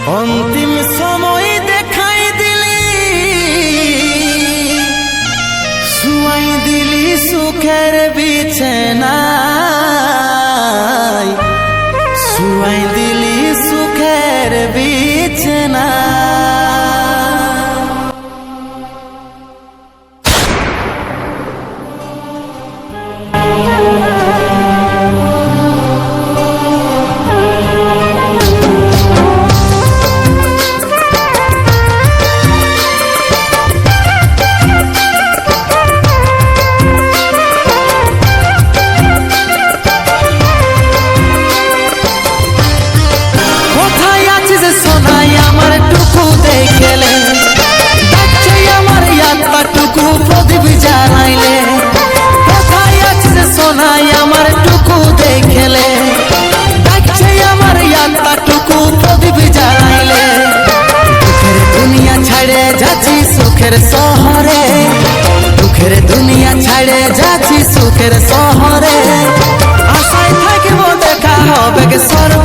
অন্তিম সময় দেখাই দিলি, শুয়াই দিলি সুখের বিছানায়, শুয়াই দিলি সুখের বিছানায়। সুখের শহরে, দুঃখের দুনিয়া ছাড়ে যাচ্ছি সুখের শহরে, আশায় থাকবো দেখা হবে সর্ব